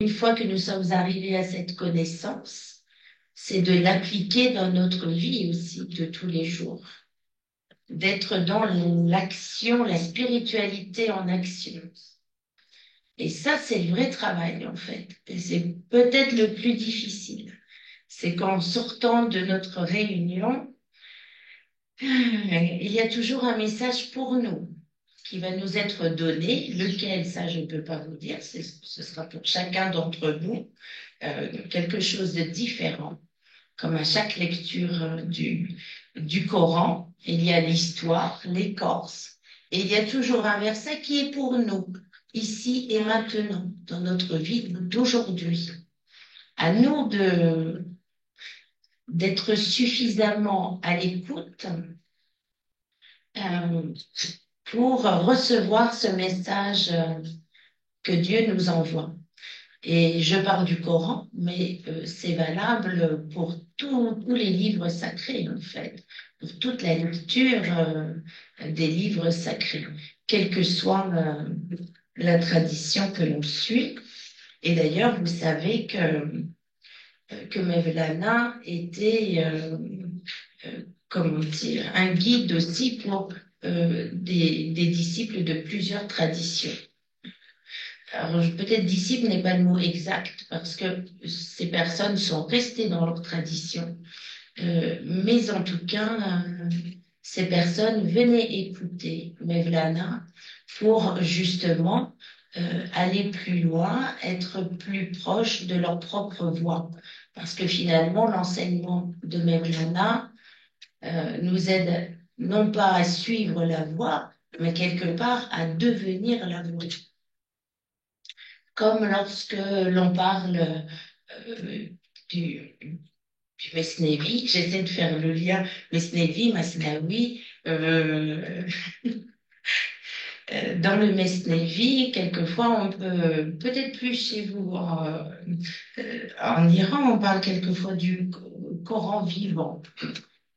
Une fois que nous sommes arrivés à cette connaissance, c'est de l'appliquer dans notre vie aussi de tous les jours, d'être dans l'action, la spiritualité en action. Et ça, c'est le vrai travail, en fait. Et c'est peut-être le plus difficile. C'est qu'en sortant de notre réunion, il y a toujours un message pour nous qui va nous être donné, lequel, ça, je ne peux pas vous dire, ce sera pour chacun d'entre vous, quelque chose de différent. Comme à chaque lecture du Coran, il y a l'histoire, l'écorce, et il y a toujours un verset qui est pour nous, ici et maintenant, dans notre vie d'aujourd'hui. À nous d'être suffisamment à l'écoute euh, pour recevoir ce message que Dieu nous envoie. Et je parle du Coran, mais c'est valable pour tous les livres sacrés, en fait, pour toute la lecture des livres sacrés, quelle que soit la tradition que l'on suit. Et d'ailleurs, vous savez que Mevlana était, comment dire, un guide aussi pour des disciples de plusieurs traditions. Alors, peut-être disciple n'est pas le mot exact parce que ces personnes sont restées dans leur tradition. Mais en tout cas, ces personnes venaient écouter Mevlana pour justement aller plus loin, être plus proche de leur propre voix. Parce que finalement, l'enseignement de Mevlana nous aide non pas à suivre la voix, mais quelque part à devenir la voix. Comme lorsque l'on parle du, du Mesnevi, j'essaie de faire le lien Mesnevi, Masnaoui. Dans le Mesnevi, quelquefois, on peut, peut-être plus chez vous, en Iran, on parle quelquefois du Coran vivant.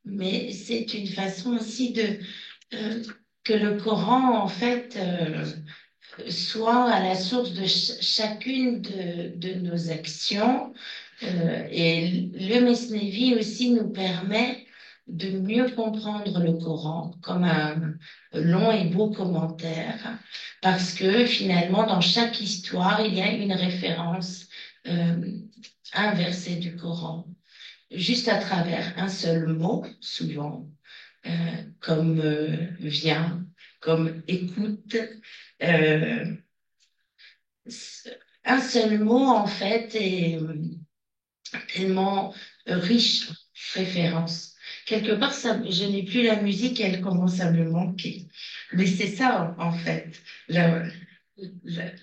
Mais c'est une façon aussi euh, que le Coran, en fait, soit à la source de chacune de nos actions. Et le Mesnevi aussi nous permet de mieux comprendre le Coran comme un long et beau commentaire, parce que finalement, dans chaque histoire, il y a une référence à un verset du Coran, juste à travers un seul mot, souvent, euh, comme vient, comme écoute. Euh, un seul mot, en fait, est tellement riche en références. Quelque part, ça, je n'ai plus la musique, elle commence à me manquer. Mais c'est ça, en fait,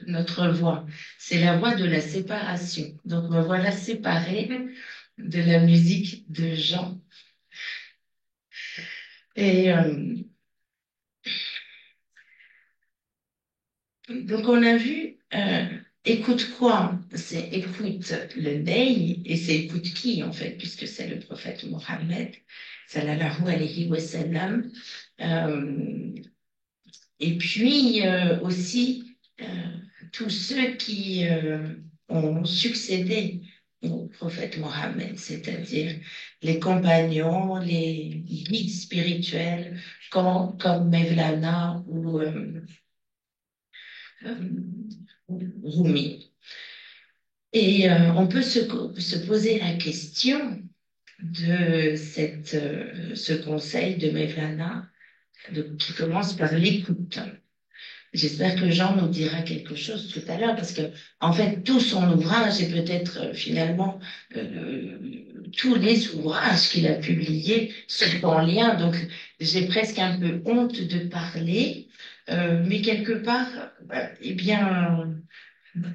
notre voix. C'est la voix de la séparation. Donc, me voilà séparée de la musique de Jean. Et donc, on a vu, écoute quoi? C'est écoute le Ney, et c'est écoute qui, en fait, puisque c'est le prophète Mohammed, sallallahu alayhi wa sallam. Euh, et puis aussi, tous ceux qui ont succédé au prophète Mohammed, c'est-à-dire les compagnons, les guides spirituels, comme Mevlana ou Rumi. Et on peut se poser la question de ce conseil de Mevlana qui commence par l'écoute. J'espère que Jean nous dira quelque chose tout à l'heure, parce que en fait, tout son ouvrage et peut-être finalement tous les ouvrages qu'il a publiés sont en lien. Donc, j'ai presque un peu honte de parler, mais quelque part, eh bien,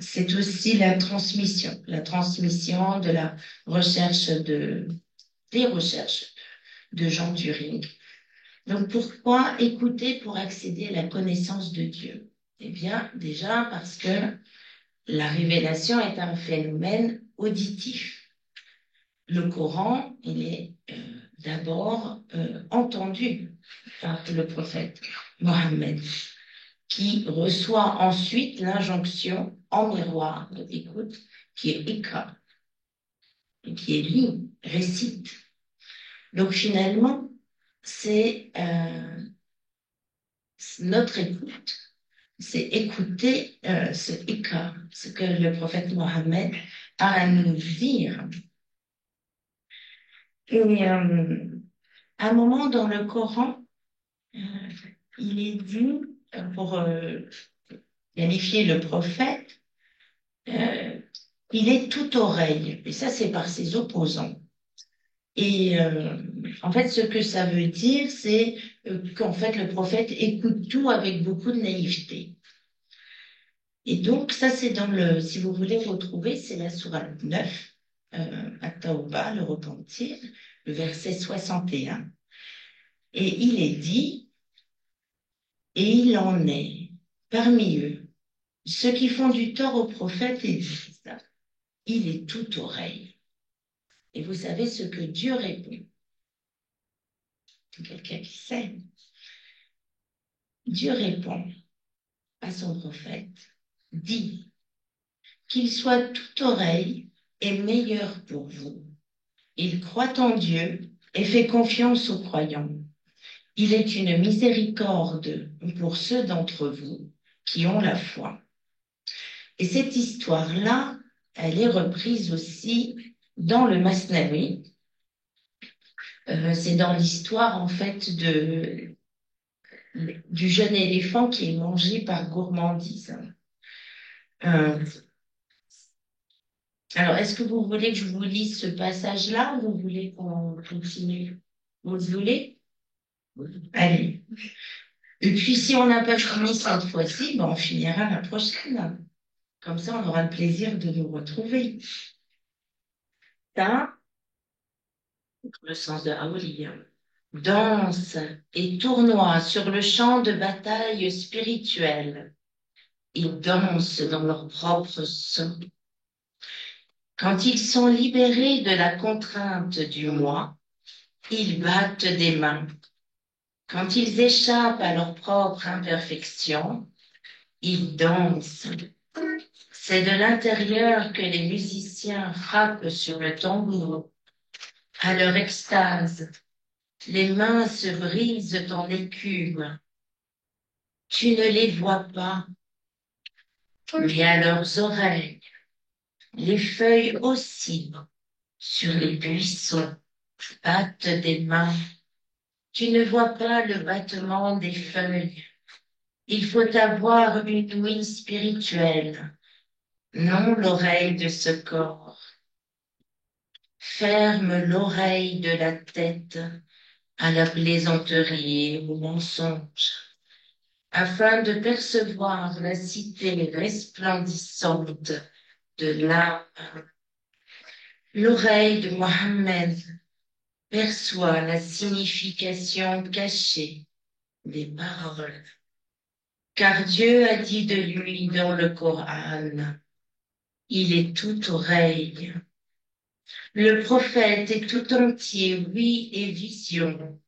c'est aussi la transmission de la recherche des recherches de Jean Turing. Donc, pourquoi écouter pour accéder à la connaissance de Dieu? Eh bien, déjà parce que la révélation est un phénomène auditif. Le Coran, il est d'abord entendu par le prophète Mohammed. qui reçoit ensuite l'injonction en miroir d'écoute, qui est Ikra, qui est lit, récite. Donc finalement, c'est notre écoute, c'est écouter ce Ikra, ce que le prophète Mohammed a à nous dire. Et à un moment dans le Coran, euh, il est dit, pour qualifier le prophète, il est tout oreille. Et ça, c'est par ses opposants. Et en fait, ce que ça veut dire, c'est qu'en fait, le prophète écoute tout avec beaucoup de naïveté. Et donc, ça, c'est dans le, si vous voulez retrouver, c'est la sourate 9, At-Tawbah, le repentir, le verset 61. Et il est dit, et il en est parmi eux, ceux qui font du tort au prophète et disent, il est tout oreille. Et vous savez ce que Dieu répond? C'est quelqu'un qui sait. Dieu répond à son prophète, dit qu'il soit tout oreille est meilleur pour vous. Il croit en Dieu et fait confiance aux croyants. Il est une miséricorde pour ceux d'entre vous qui ont la foi. Et cette histoire-là, elle est reprise aussi dans le Masnavi. C'est dans l'histoire, en fait, du jeune éléphant qui est mangé par gourmandise. Euh, alors, est-ce que vous voulez que je vous lise ce passage-là ou vous voulez qu'on continue? Vous le voulez? Allez. Et puis, si on n'a pas fini cette fois-ci, ben, on finira la prochaine. Comme ça, on aura le plaisir de nous retrouver. Ça, le sens de Aouli. Danse et tournoient sur le champ de bataille spirituel. Ils dansent dans leur propre son. Quand ils sont libérés de la contrainte du moi, ils battent des mains. Quand ils échappent à leur propre imperfection, ils dansent. C'est de l'intérieur que les musiciens frappent sur le tambour. À leur extase, les mains se brisent en écume. Tu ne les vois pas, mais à leurs oreilles, les feuilles oscillent sur les buissons, battent des mains. Tu ne vois pas le battement des feuilles. Il faut avoir une ouïe spirituelle, non l'oreille de ce corps. Ferme l'oreille de la tête à la plaisanterie et au mensonge, afin de percevoir la cité resplendissante de l'âme. L'oreille de Mohammed perçoit la signification cachée des paroles, car Dieu a dit de lui dans le Coran, il est tout oreille. Le prophète est tout entier, oui, et vision.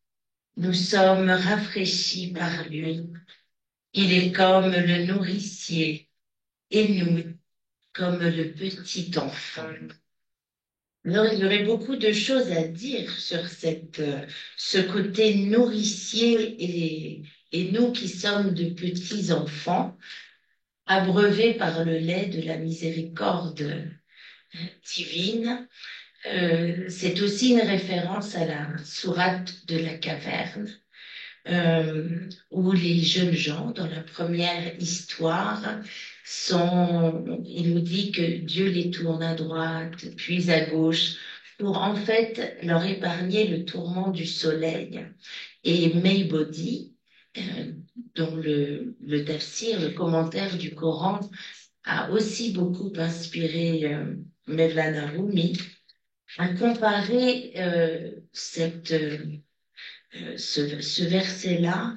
Nous sommes rafraîchis par lui. Il est comme le nourricier et nous comme le petit enfant. Alors, il y aurait beaucoup de choses à dire sur ce côté nourricier et nous qui sommes de petits enfants, abreuvés par le lait de la miséricorde divine. C'est aussi une référence à la sourate de la caverne, où les jeunes gens, dans la première histoire, il nous dit que Dieu les tourne à droite, puis à gauche, pour en fait leur épargner le tourment du soleil. Et Maybody, dont le tafsir, le commentaire du Coran, a aussi beaucoup inspiré Mevlana Rumi, a comparé ce verset-là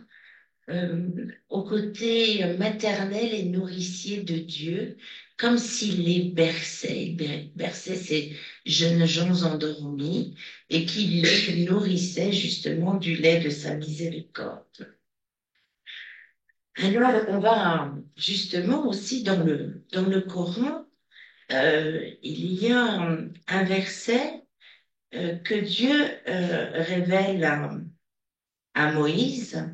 au côté maternel et nourricier de Dieu, comme s'il les berçait. Berçait ces jeunes gens endormis et qu'il les nourrissait justement du lait de sa miséricorde. Alors, on va justement aussi dans le Coran, il y a un verset que Dieu révèle à Moïse,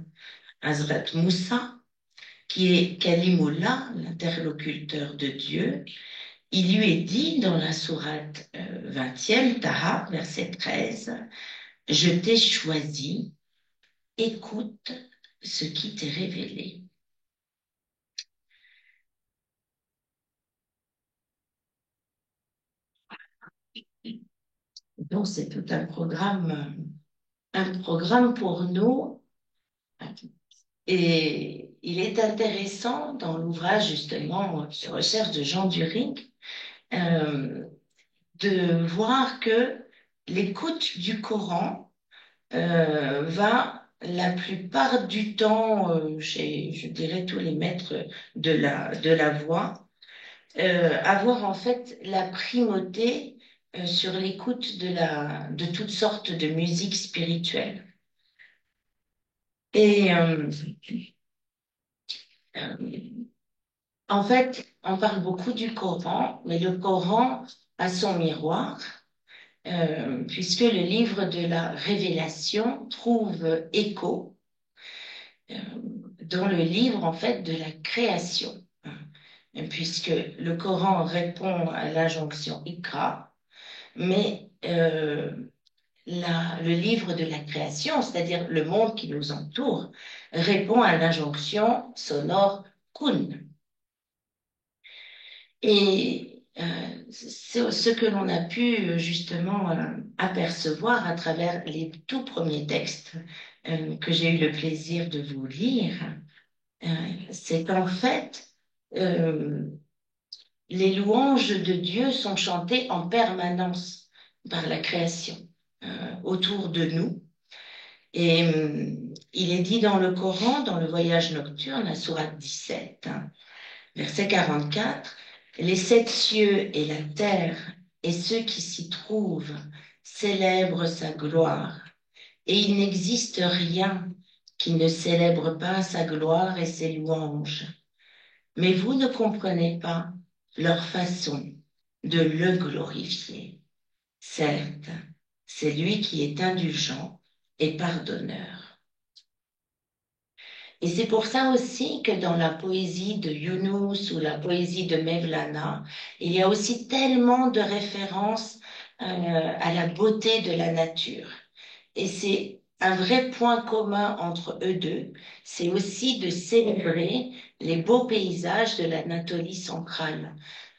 Hazrat Moussa, qui est Kalimullah, l'interlocuteur de Dieu. Il lui est dit dans la sourate 20e, Taha, verset 13, je t'ai choisi, écoute ce qui t'est révélé. Donc, c'est tout un programme pour nous. Et il est intéressant dans l'ouvrage, justement, sur recherche de Jean During, euh, de voir que l'écoute du Coran va la plupart du temps, chez, je dirais, tous les maîtres de la voix, avoir en fait la primauté sur l'écoute de toutes sortes de musiques spirituelles. Et euh, en fait, on parle beaucoup du Coran, mais le Coran a son miroir, puisque le livre de la Révélation trouve écho euh, dans le livre en fait de la création, puisque le Coran répond à l'injonction Iqra, mais le livre de la création, c'est-à-dire le monde qui nous entoure, répond à l'injonction sonore Kun. Et c'est ce que l'on a pu justement apercevoir à travers les tout premiers textes que j'ai eu le plaisir de vous lire, euh, c'est qu'en fait, euh, les louanges de Dieu sont chantées en permanence par la création autour de nous. Et il est dit dans le Coran, dans le voyage nocturne, la sourate 17, hein, verset 44, les sept cieux et la terre et ceux qui s'y trouvent célèbrent sa gloire. Et il n'existe rien qui ne célèbre pas sa gloire et ses louanges. Mais vous ne comprenez pas leur façon de le glorifier. Certes, c'est lui qui est indulgent et pardonneur. Et c'est pour ça aussi que dans la poésie de Yunus ou la poésie de Mevlana, il y a aussi tellement de références à la beauté de la nature. Et c'est un vrai point commun entre eux deux, c'est aussi de célébrer les beaux paysages de l'Anatolie centrale,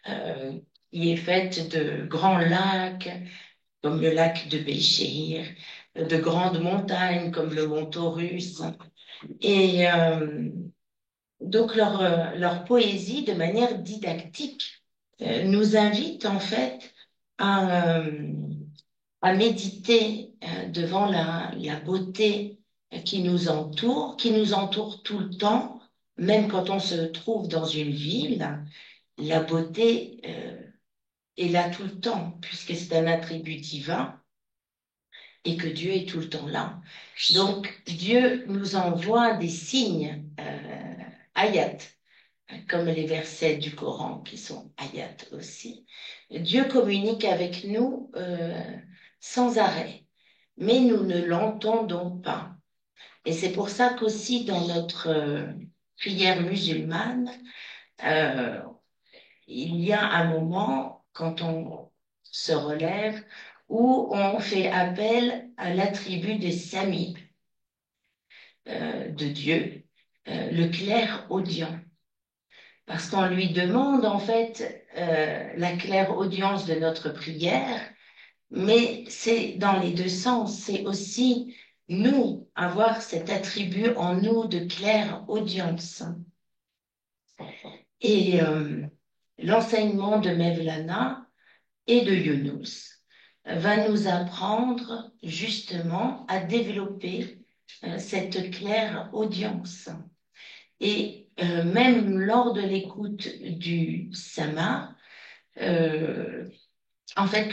euh, qui est faite de grands lacs, comme le lac de Béchir, de grandes montagnes comme le mont Taurus, et donc leur poésie, de manière didactique, nous invite en fait à, à méditer devant la beauté qui nous entoure tout le temps, même quand on se trouve dans une ville, la beauté est là tout le temps, puisque c'est un attribut divin et que Dieu est tout le temps là. Donc Dieu nous envoie des signes, ayat, comme les versets du Coran qui sont ayat aussi. Dieu communique avec nous sans arrêt, mais nous ne l'entendons pas. Et c'est pour ça qu'aussi dans notre prière musulmane, euh, il y a un moment quand on se relève où on fait appel à l'attribut de Sami, de Dieu, le clair audient. Parce qu'on lui demande en fait la claire audience de notre prière, mais c'est dans les deux sens. C'est aussi nous avoir cet attribut en nous de claire audience. Et l'enseignement de Mevlana et de Yunus va nous apprendre justement à développer cette claire audience. Et même lors de l'écoute du sama, en fait,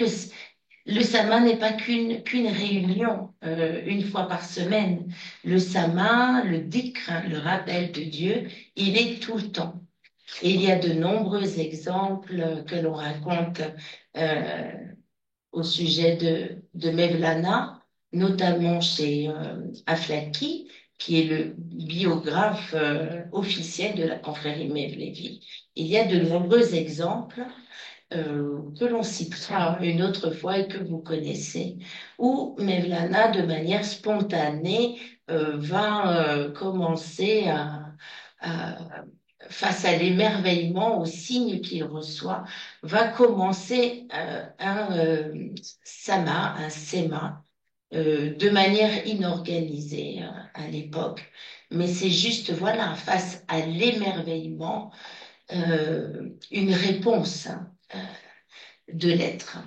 Le Sama n'est pas qu'une réunion une fois par semaine. Le Sama, le dhikr, hein, le rappel de Dieu, il est tout le temps. Et il y a de nombreux exemples que l'on raconte euh, au sujet de Mevlana, notamment chez Aflaki, qui est le biographe officiel de la confrérie Mevlevi. Il y a de nombreux exemples que l'on citera une autre fois et que vous connaissez, où Mevlana, de manière spontanée, va commencer face à l'émerveillement, au signe qu'il reçoit, va commencer un sama, un sema, de manière inorganisée à l'époque. Mais c'est juste, voilà, face à l'émerveillement, une réponse de l'être.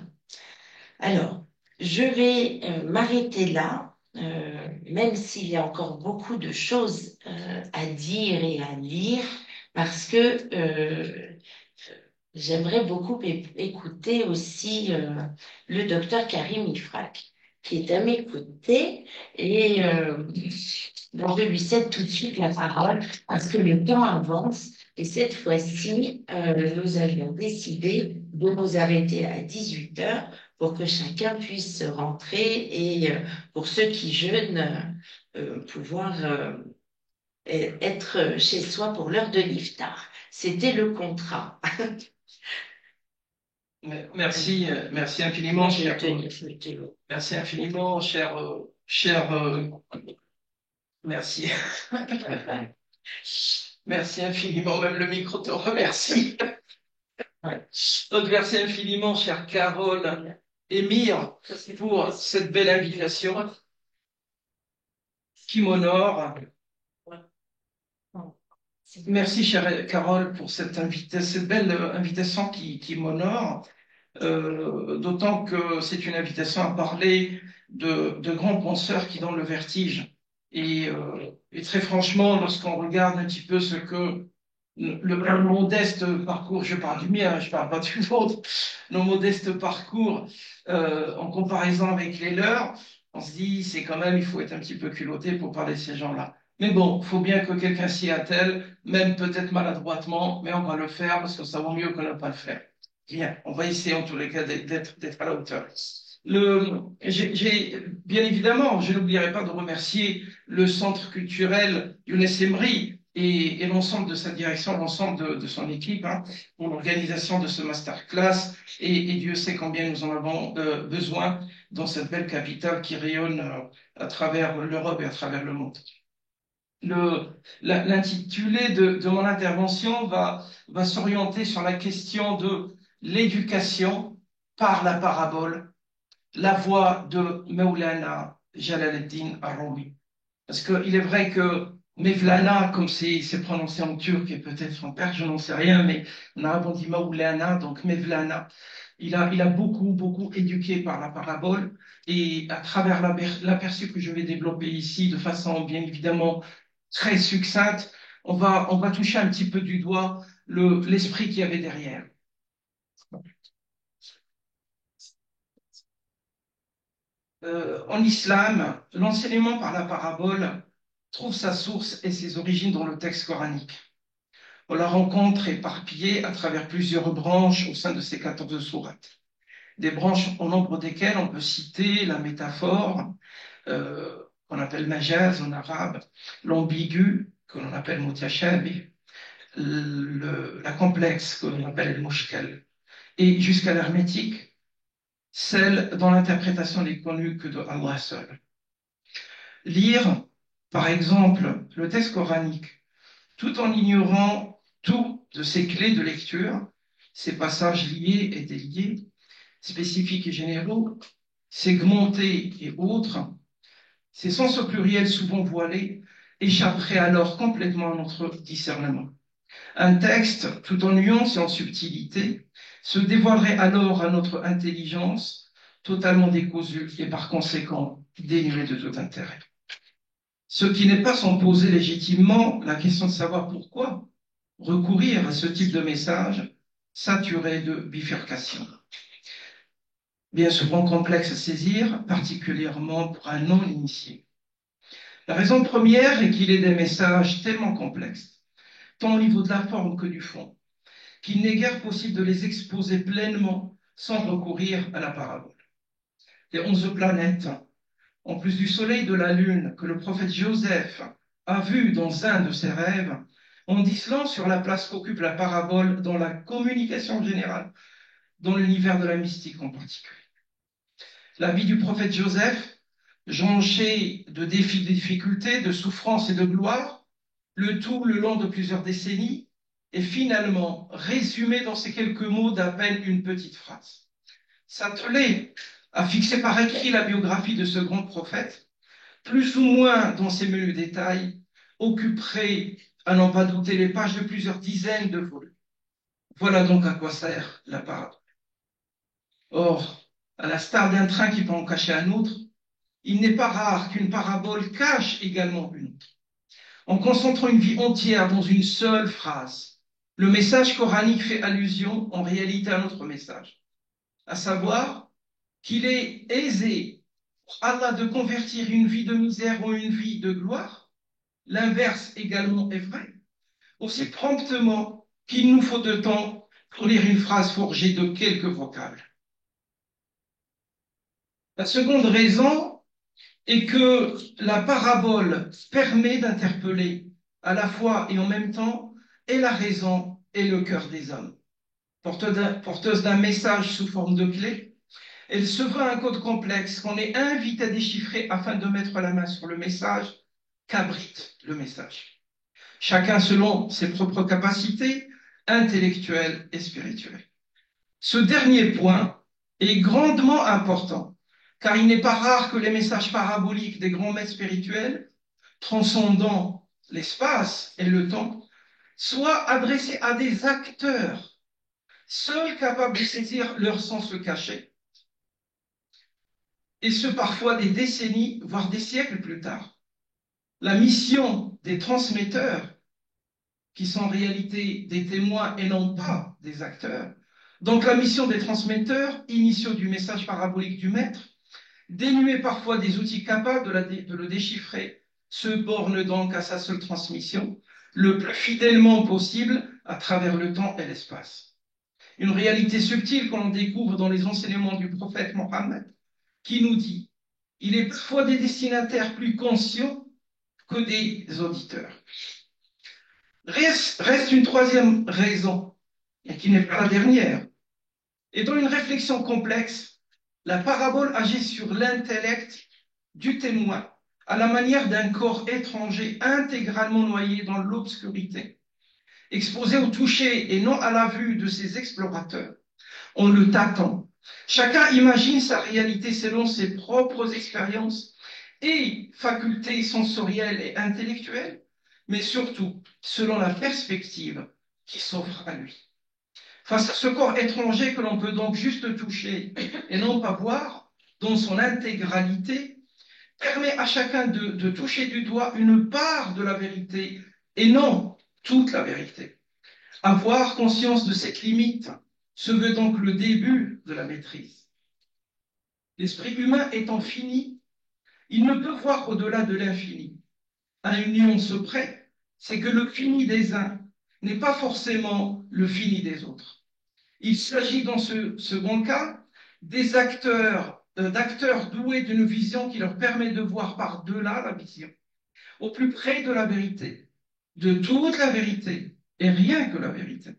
Alors, je vais m'arrêter là, même s'il y a encore beaucoup de choses à dire et à lire, parce que j'aimerais beaucoup écouter aussi le docteur Karim Ifrak, qui est à mes côtés, et donc je lui cède tout de suite la parole, parce que le temps avance, et cette fois-ci, nous avions décidé de nous arrêter à 18 heures pour que chacun puisse rentrer et pour ceux qui jeûnent, pouvoir être chez soi pour l'heure de l'iftar. C'était le contrat. Merci, merci infiniment, cher, merci infiniment, merci, merci infiniment, même le micro te remercie. Donc, merci infiniment, chère Carole et Mire, pour cette belle invitation qui m'honore. Merci, chère Carole, pour cette belle invitation qui m'honore. D'autant que c'est une invitation à parler de grands penseurs qui donnent le vertige. Et très franchement, lorsqu'on regarde un petit peu ce que le modeste parcours, je parle du mien, je parle pas du vôtre, nos modestes parcours en comparaison avec les leurs, on se dit, c'est quand même, il faut être un petit peu culotté pour parler de ces gens-là. Mais bon, il faut bien que quelqu'un s'y attelle, même peut-être maladroitement, mais on va le faire parce que ça vaut mieux que ne pas le faire. Bien, on va essayer en tous les cas d'être à la hauteur. Bien évidemment, je n'oublierai pas de remercier le Centre culturel Younes Emri et l'ensemble de sa direction, l'ensemble de son équipe pour l'organisation de ce masterclass. Et Dieu sait combien nous en avons besoin dans cette belle capitale qui rayonne à travers l'Europe et à travers le monde. L'intitulé de mon intervention va s'orienter sur la question de l'éducation par la parabole, la voix de Mawlana Jalaluddin Arumi. Parce qu'il est vrai que Mevlana, comme c'est prononcé en turc et peut-être en perse, je n'en sais rien, mais en arabe on dit Mawlana, donc Mevlana. Il a beaucoup, beaucoup éduqué par la parabole et à travers l'aperçu que je vais développer ici de façon bien évidemment très succincte, on va toucher un petit peu du doigt l'esprit qu'il y avait derrière. En islam, l'enseignement par la parabole trouve sa source et ses origines dans le texte coranique. On la rencontre éparpillée à travers plusieurs branches au sein de ces 14 sourates. Des branches au nombre desquelles on peut citer la métaphore, qu'on appelle majaz en arabe, l'ambigu, que l'on appelle mutashabih, la complexe, que l'on appelle le mushkal, et jusqu'à l'hermétique, celle dont l'interprétation n'est connue que de Allah seul. Lire, par exemple, le texte coranique, tout en ignorant tout de ses clés de lecture, ses passages liés et déliés, spécifiques et généraux, segmentés et autres, ces sens au pluriel souvent voilés échapperaient alors complètement à notre discernement. Un texte, tout en nuance et en subtilité, se dévoilerait alors à notre intelligence, totalement décousu et par conséquent dénué de tout intérêt. Ce qui n'est pas sans poser légitimement la question de savoir pourquoi recourir à ce type de message saturé de bifurcation. bien souvent complexe à saisir, particulièrement pour un non-initié. La raison première est qu'il est des messages tellement complexes, tant au niveau de la forme que du fond, qu'il n'est guère possible de les exposer pleinement sans recourir à la parabole. Les 11 planètes, en plus du Soleil et de la Lune que le prophète Joseph a vu dans un de ses rêves, en disant sur la place qu'occupe la parabole dans la communication générale, dans l'univers de la mystique en particulier. La vie du prophète Joseph, jonchée de défis, de difficultés, de souffrances et de gloire, le tout le long de plusieurs décennies, est finalement résumée dans ces quelques mots d'à peine une petite phrase. S'atteler à fixer par écrit la biographie de ce grand prophète, plus ou moins dans ses menus détails, occuperait, à n'en pas douter, les pages de plusieurs dizaines de volumes. Voilà donc à quoi sert la parabole. Or, à la star d'un train qui peut en cacher un autre, il n'est pas rare qu'une parabole cache également une autre. En concentrant une vie entière dans une seule phrase, le message coranique fait allusion en réalité à notre message, à savoir qu'il est aisé pour Allah de convertir une vie de misère en une vie de gloire. L'inverse également est vrai, aussi promptement qu'il nous faut de temps pour lire une phrase forgée de quelques vocables. La seconde raison est que la parabole permet d'interpeller à la fois et en même temps et la raison et le cœur des hommes. Porteuse d'un message sous forme de clé, elle se veut un code complexe qu'on est invité à déchiffrer afin de mettre la main sur le message qu'abrite le message. Chacun selon ses propres capacités intellectuelles et spirituelles. Ce dernier point est grandement important, car il n'est pas rare que les messages paraboliques des grands maîtres spirituels, transcendant l'espace et le temps, soient adressés à des acteurs, seuls capables de saisir leur sens caché, et ce parfois des décennies, voire des siècles plus tard. La mission des transmetteurs, qui sont en réalité des témoins et non pas des acteurs, donc la mission des transmetteurs, initiaux du message parabolique du maître, dénués parfois des outils capables de le déchiffrer, se borne donc à sa seule transmission, le plus fidèlement possible à travers le temps et l'espace. Une réalité subtile qu'on découvre dans les enseignements du prophète Mohammed, qui nous dit « Il est parfois des destinataires plus conscients que des auditeurs ». Reste une troisième raison, et qui n'est pas la dernière. Et dans une réflexion complexe, la parabole agit sur l'intellect du témoin à la manière d'un corps étranger intégralement noyé dans l'obscurité, exposé au toucher et non à la vue de ses explorateurs. On le tâtonne. Chacun imagine sa réalité selon ses propres expériences et facultés sensorielles et intellectuelles, mais surtout selon la perspective qui s'offre à lui. Face à ce corps étranger que l'on peut donc juste toucher et non pas voir dans son intégralité, permet à chacun de toucher du doigt une part de la vérité et non toute la vérité. Avoir conscience de cette limite se veut donc le début de la maîtrise. L'esprit humain étant fini, il ne peut voir au-delà de l'infini. À une nuance près, c'est que le fini des uns n'est pas forcément le fini des autres. Il s'agit dans ce second cas des d'acteurs doués d'une vision qui leur permet de voir par-delà la vision, au plus près de la vérité, de toute la vérité et rien que la vérité.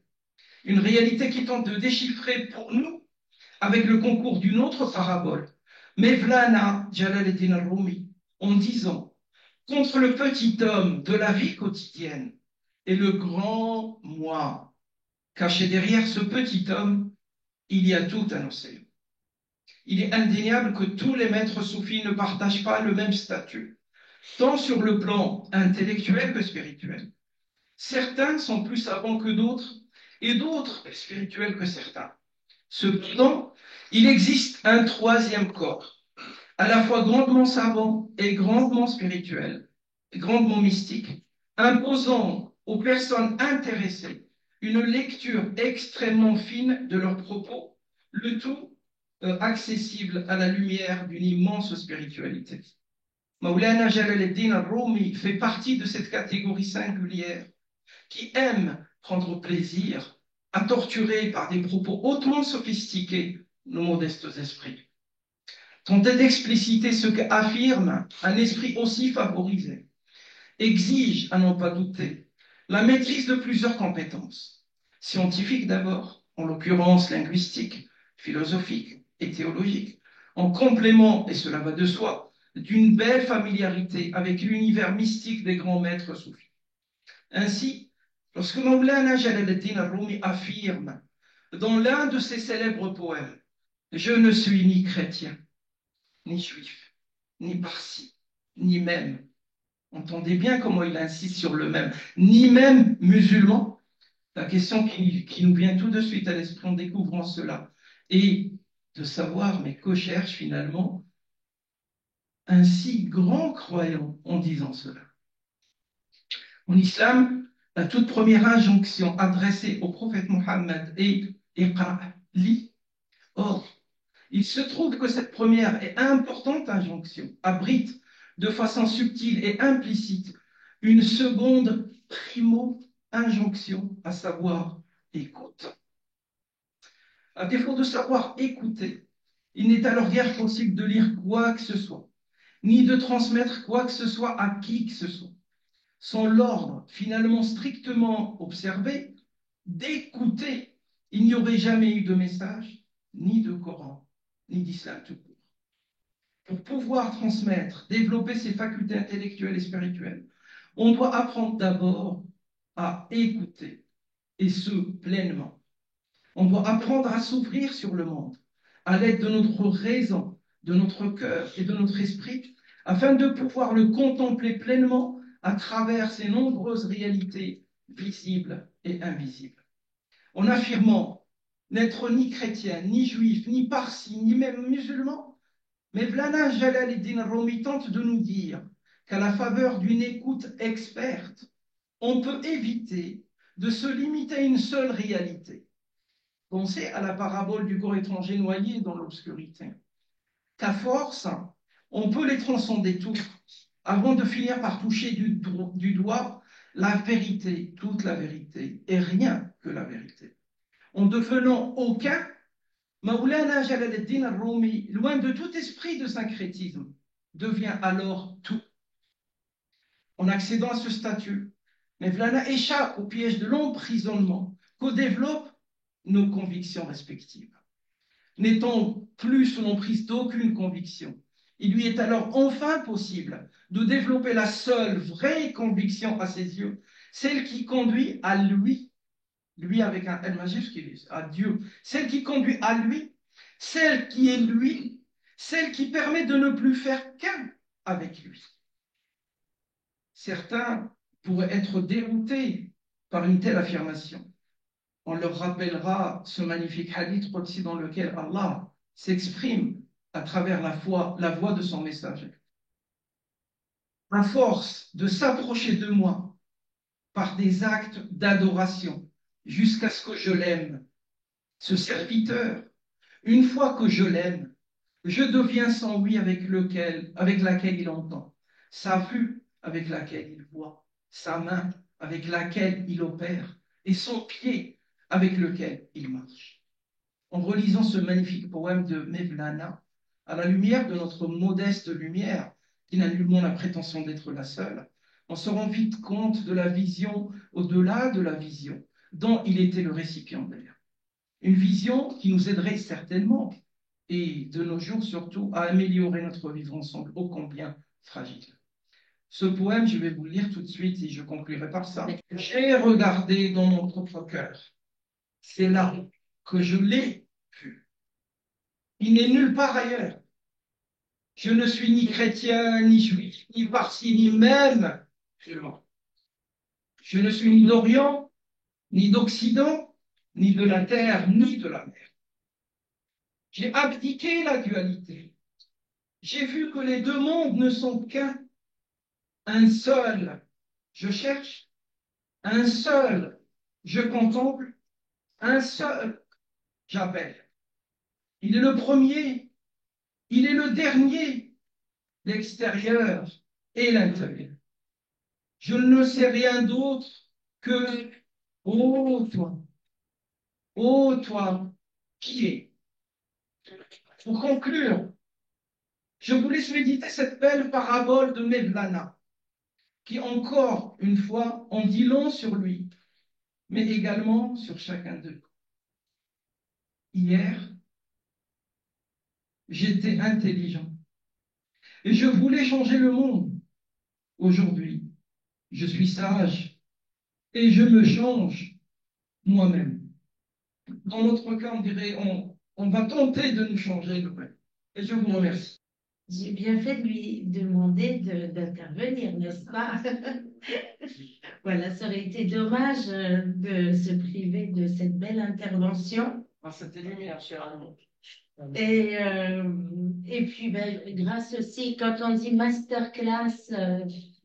Une réalité qui tente de déchiffrer pour nous avec le concours d'une autre parabole, Mevlana Jalaluddin Rumi, en disant contre le petit homme de la vie quotidienne et le grand moi. Caché derrière ce petit homme, il y a tout un océan. Il est indéniable que tous les maîtres soufis ne partagent pas le même statut, tant sur le plan intellectuel que spirituel. Certains sont plus savants que d'autres, et d'autres plus spirituels que certains. Cependant, il existe un troisième corps, à la fois grandement savant et grandement spirituel, grandement mystique, imposant aux personnes intéressées une lecture extrêmement fine de leurs propos, le tout accessible à la lumière d'une immense spiritualité. Maulana Jalal al-Rumi fait partie de cette catégorie singulière qui aime prendre plaisir à torturer par des propos hautement sophistiqués nos modestes esprits. Tenter d'expliciter ce qu'affirme un esprit aussi favorisé exige, à n'en pas douter, la maîtrise de plusieurs compétences. Scientifiques d'abord, en l'occurrence linguistiques, philosophiques et théologiques, en complément, et cela va de soi, d'une belle familiarité avec l'univers mystique des grands maîtres soufis. Ainsi, lorsque Maulana Jalaluddin Rumi affirme dans l'un de ses célèbres poèmes « Je ne suis ni chrétien, ni juif, ni parsi, ni même », entendez bien comment il insiste sur le même, ni même musulman. La question qui nous vient tout de suite à l'esprit en découvrant cela est de savoir, mais que cherche finalement un si grand croyant en disant cela. En islam, la toute première injonction adressée au prophète Mohammed est Iqra, lis. Or, il se trouve que cette première et importante injonction abrite de façon subtile et implicite une seconde primo-injonction, à savoir écoute. À défaut de savoir écouter, il n'est alors guère possible de lire quoi que ce soit, ni de transmettre quoi que ce soit à qui que ce soit. Sans l'ordre finalement strictement observé d'écouter, il n'y aurait jamais eu de message, ni de Coran, ni d'islam tout court. Pour pouvoir transmettre, développer ses facultés intellectuelles et spirituelles, on doit apprendre d'abord à écouter, et ce, pleinement. On doit apprendre à s'ouvrir sur le monde, à l'aide de notre raison, de notre cœur et de notre esprit, afin de pouvoir le contempler pleinement à travers ces nombreuses réalités visibles et invisibles. En affirmant n'être ni chrétien, ni juif, ni parsi, ni même musulman, Mevlana Jalal Rumi tente de nous dire qu'à la faveur d'une écoute experte, on peut éviter de se limiter à une seule réalité. Pensez à la parabole du corps étranger noyé dans l'obscurité. Qu'à force, on peut les transcender tous avant de finir par toucher du doigt la vérité, toute la vérité, et rien que la vérité. En devenant aucun, Maulana Jalaluddin Rumi, loin de tout esprit de syncrétisme, devient alors tout. En accédant à ce statut, Mevlana échappe au piège de l'emprisonnement qu'au développent nos convictions respectives. N'étant plus sous l'emprise d'aucune conviction, il lui est alors enfin possible de développer la seule vraie conviction à ses yeux, celle qui conduit à lui avec un L majuscule, à Dieu, celle qui conduit à lui, celle qui est lui, celle qui permet de ne plus faire qu'un avec lui. Certains pourraient être déroutés par une telle affirmation. On leur rappellera ce magnifique hadith aussi dans lequel Allah s'exprime à travers la voix de son messager. À force de s'approcher de moi par des actes d'adoration jusqu'à ce que je l'aime, ce serviteur, une fois que je l'aime, je deviens son oui avec laquelle il entend, sa vue avec laquelle il voit, sa main avec laquelle il opère et son pied avec lequel il marche. En relisant ce magnifique poème de Mevlana, à la lumière de notre modeste lumière, qui n'a nullement la prétention d'être la seule, on se rend vite compte de la vision au-delà de la vision dont il était le récipiendaire. Une vision qui nous aiderait certainement, et de nos jours surtout, à améliorer notre vivre ensemble, ô combien fragile. Ce poème, je vais vous le lire tout de suite et je conclurai par ça. J'ai regardé dans mon propre cœur. C'est là que je l'ai vu. Il n'est nulle part ailleurs. Je ne suis ni chrétien, ni juif, ni parsi, ni même musulman. Je ne suis ni d'Orient, ni d'Occident, ni de la terre, ni de la mer. J'ai abdiqué la dualité. J'ai vu que les deux mondes ne sont qu'un. Un seul, je cherche. Un seul, je contemple. Un seul, j'appelle. Il est le premier, il est le dernier, l'extérieur et l'intérieur. Je ne sais rien d'autre que, ô toi, qui es. Pour conclure, je vous laisse méditer cette belle parabole de Mevlana, qui encore une fois en dit long sur lui, mais également sur chacun d'eux. Hier, j'étais intelligent et je voulais changer le monde. Aujourd'hui, je suis sage et je me change moi-même. Dans notre cas, on dirait on va tenter de nous changer nous-mêmes. Et je vous remercie. J'ai bien fait de lui demander d'intervenir, n'est-ce pas? Voilà, ça aurait été dommage de se priver de cette belle intervention. Ah, c'était lumière, cher Arnaud. Et puis, ben, grâce aussi, quand on dit masterclass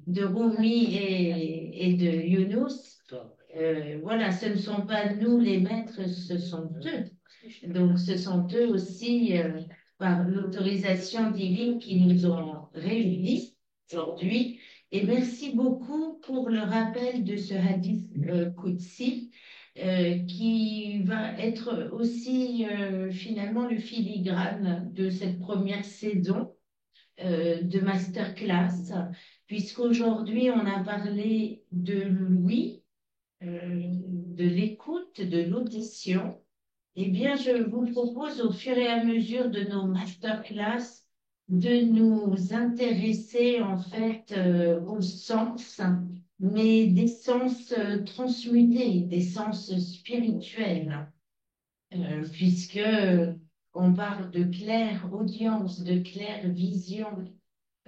de Rumi et de Younous, voilà, ce ne sont pas nous les maîtres, ce sont eux. Donc, ce sont eux aussi, par l'autorisation divine, qui nous ont réunis aujourd'hui. Et merci beaucoup pour le rappel de ce hadith Qudsi, qui va être aussi finalement le filigrane de cette première saison de masterclass, puisqu'aujourd'hui on a parlé de l'ouïe, de l'écoute, de l'audition. Eh bien, je vous propose au fur et à mesure de nos masterclass de nous intéresser en fait aux sens, mais des sens transmutés, des sens spirituels, puisque on parle de claire audience, de claire vision,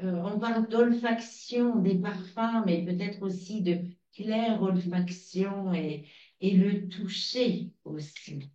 on parle d'olfaction des parfums, mais peut-être aussi de claire olfaction et le toucher aussi.